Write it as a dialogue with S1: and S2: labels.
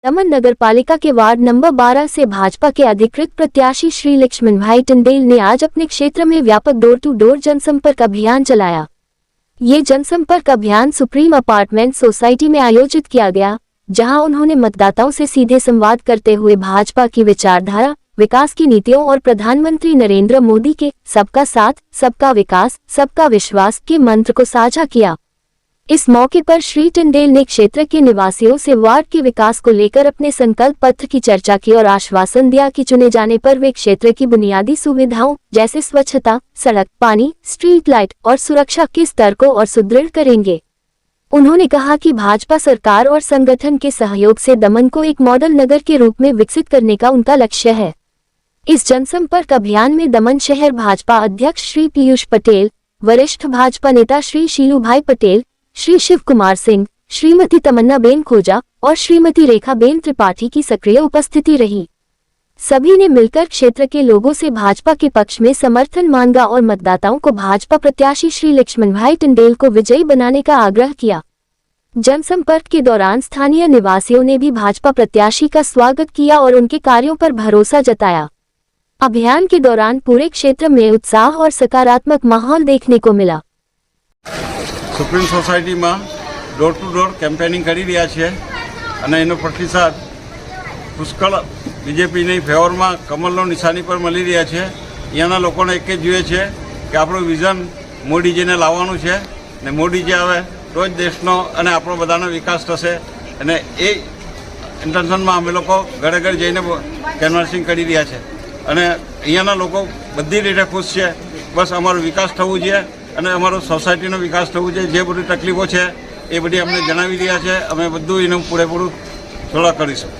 S1: दमन नगर पालिका के ward number 12 से भाजपा के अधिकृत प्रत्याशी श्री लक्ष्मण भाई टंडेल ने आज अपने क्षेत्र में व्यापक डोर टू डोर जनसंपर्क अभियान चलाया। ये जनसंपर्क अभियान सुप्रीम अपार्टमेंट सोसाइटी में आयोजित किया गया, जहां उन्होंने मतदाताओं से सीधे संवाद करते हुए भाजपा की विचारधारा, विकास की नीतियों और प्रधानमंत्री नरेंद्र मोदी के सबका साथ, सबका विकास, सबका विश्वास के मंत्र को साझा किया। इस मौके पर श्री टंडेल ने क्षेत्र के निवासियों से वार्ड के विकास को लेकर अपने संकल्प पत्र की चर्चा की और आश्वासन दिया कि चुने जाने पर वे क्षेत्र की बुनियादी सुविधाओं जैसे स्वच्छता, सड़क, पानी, स्ट्रीट लाइट और सुरक्षा के स्तर को और सुदृढ़ करेंगे। उन्होंने कहा कि भाजपा सरकार और संगठन के सहयोग से दमन को एक मॉडल नगर के रूप में विकसित करने का उनका लक्ष्य है। इस जनसंपर्क अभियान में दमन शहर भाजपा अध्यक्ष श्री पीयूष पटेल, वरिष्ठ भाजपा नेता श्री शीलू भाई पटेल, श्री शिव कुमार सिंह, श्रीमती तमन्ना बेन खोजा और श्रीमती रेखा बेन त्रिपाठी की सक्रिय उपस्थिति रही। सभी ने मिलकर क्षेत्र के लोगों से भाजपा के पक्ष में समर्थन मांगा और मतदाताओं को भाजपा प्रत्याशी श्री लक्ष्मण भाई टंडेल को विजयी बनाने का आग्रह किया। जनसंपर्क के दौरान स्थानीय निवासियों ने भी भाजपा प्रत्याशी का स्वागत किया और उनके कार्यों पर भरोसा जताया। अभियान के दौरान पूरे क्षेत्र में उत्साह और सकारात्मक माहौल देखने को मिला।
S2: सुप्रीम सोसायटी में डोर टू डोर केम्पेनिंग करी रह्या छे अने एनो प्रतिसाद पुष्कळ बीजेपी ની ફેવરમાં કમલનો નિશાની પર મળી રહ્યા છે। અહીંયાના લોકોને એક જ જોઈએ છે કે આપણું વિઝન મોદીજીને લાવવાનું છે ને મોદીજી આવે તો જ દેશનો અને આપણો બધાનો વિકાસ થશે અને એ ઇન્ટેન્શનમાં અમે લોકો ઘરે ઘરે જઈને કેનવાસિંગ કરી રહ્યા છે અને અહીંયાના લોકો બધી રીતે ખુશ છે। બસ અમારો વિકાસ થવો જોઈએ અને અમારો સોસાયટીનો વિકાસ થવો જોઈએ। જે બધી તકલીફો છે એ બધી અમને જણાવી રહ્યા છે, અમે બધું એનું પૂરેપૂરું થોડા કરીશું।